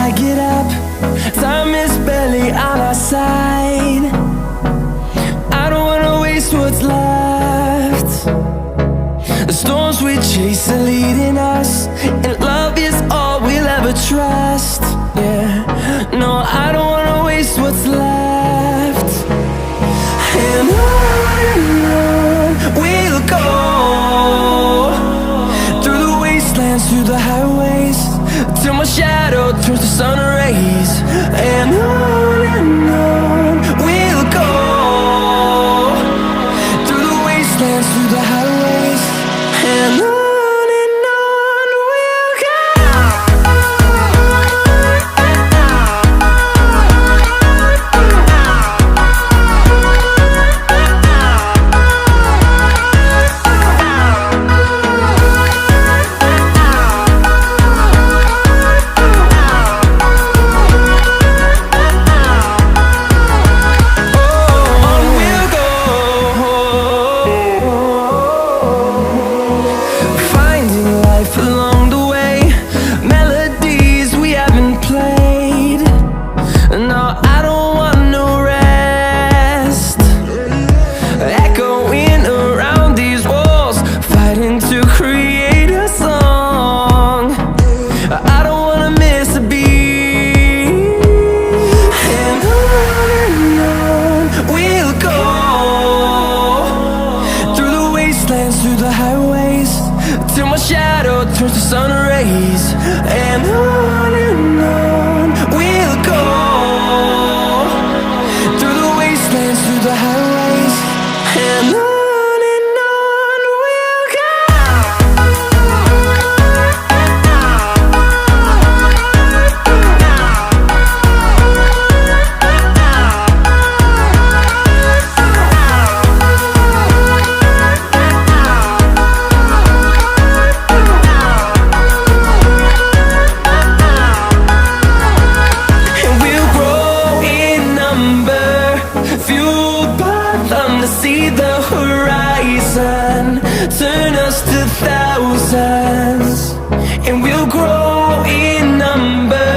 I get up. Time is barely on our side. I don't wanna waste what's left. The storms we chase are leading us, and love is all we'll ever trust. Yeah, no, I don't wanna waste what's left. And on we'll go, through the wastelands, through the highways, till my shadow turns to sun rays. And on we'll go, through the wastelands, through the highways, and on we'll go. Along the way, melodies we haven't played. No, I don't want no rest. Echoing around these walls, fighting to create a song. I don't wanna miss a beat. And on we'll go, through the wastelands, through the highways, till my shadow turns to sun rays. And on we'll go, through the wastelands, through the highways, and on we'll go. See the horizon, turn us to thousands, and we'll grow in number,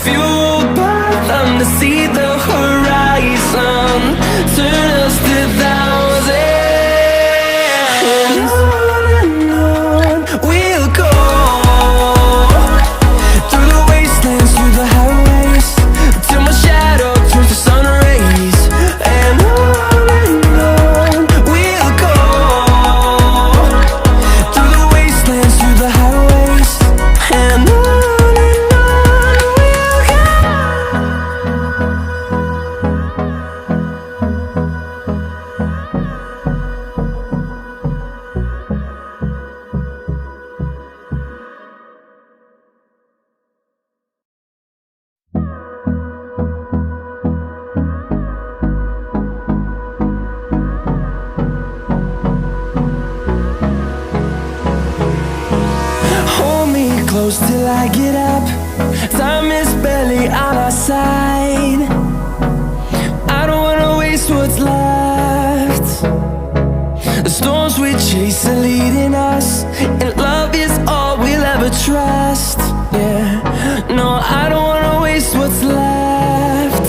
fueled by them. To see the horizon, turn us to thousands, and on we'll go, through the wastelands, through the highways, till my shadow turns to sun rays. And close till I get up. Time is barely on our side. I don't wanna waste what's left. The storms we chase are leading us, and love is all we'll ever trust. Yeah, no, I don't wanna waste what's left.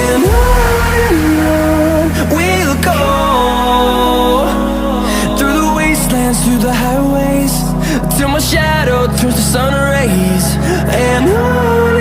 And on we'll go, through the wastelands, through the highways, till my shadow turns to sun rays. And on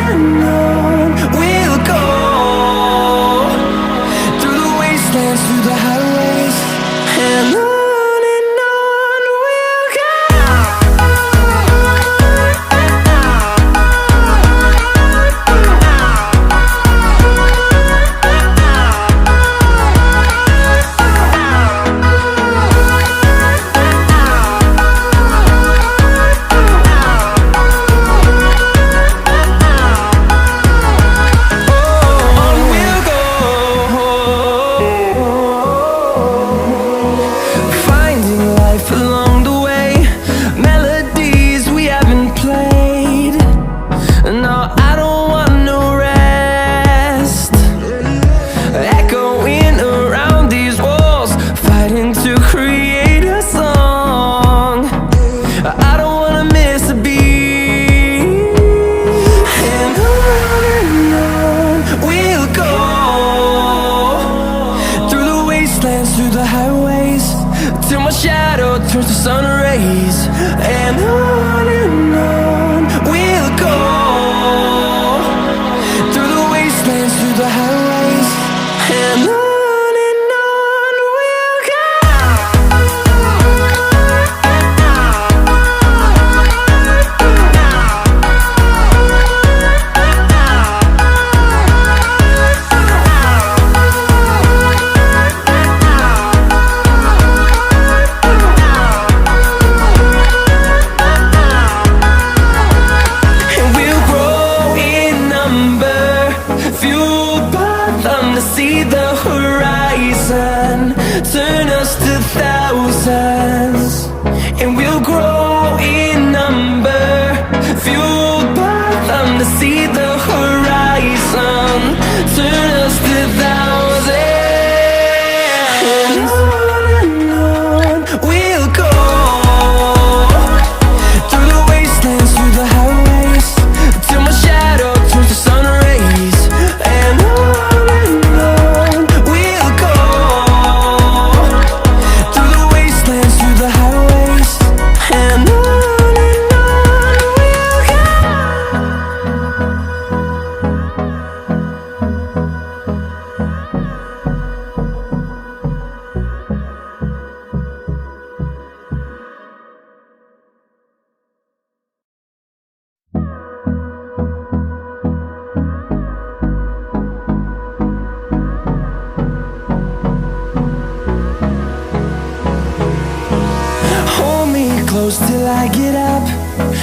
till I get up.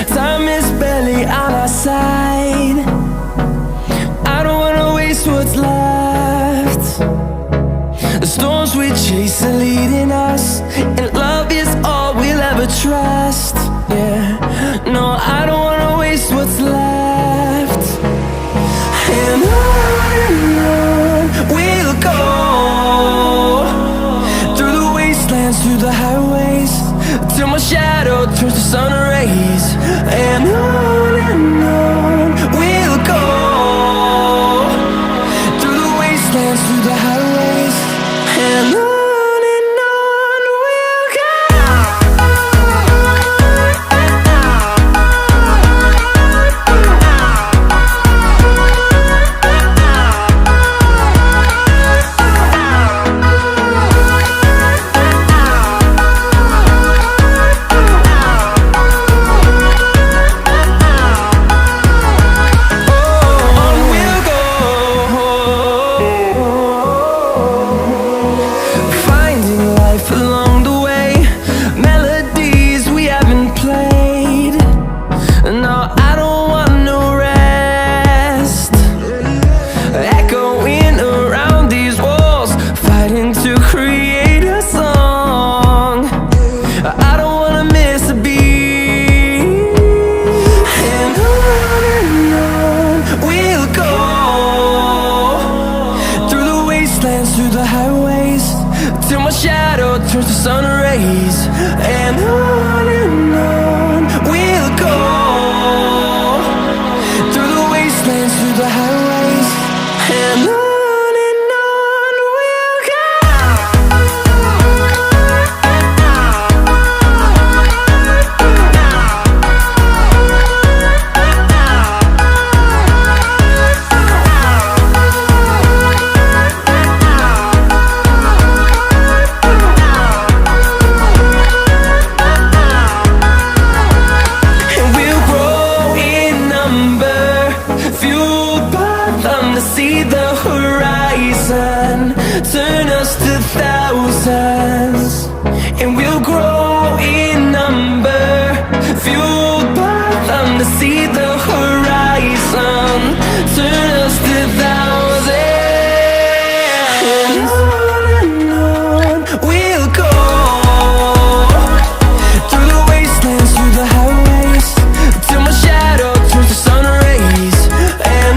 Time is barely on our side. I don't wanna waste what's left. The storms we chase are leading us, and love is all we'll ever trust. Yeah, no, I don't wanna waste what's left. And on we'll go, through the wastelands, through the highways, till my shadow turns to sun rays. And on we'll go, through the wastelands, through the highways, and on we'll go. Through the highways, till my shadow turns to sun rays. And on we'll go, through the wastelands, through the highways, and on we'll go. See the horizon turn us to thousands, and we'll grow in number, fueled by them. To see the horizon turn us to thousands, and on we'll go, through the wastelands, through the highways, till my shadow turns to sun rays. And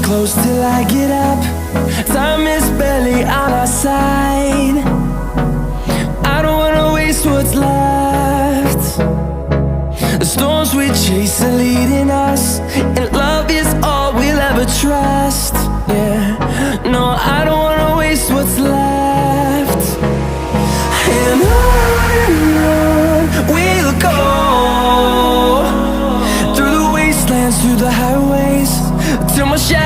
close till I get up. Time is barely on our side. I don't wanna waste what's left. The storms we chase are leading us, and love is all we'll ever trust. Yeah, no, I don't wanna waste what's left. And on we'll go, through the wastelands, through the highways, till my shadow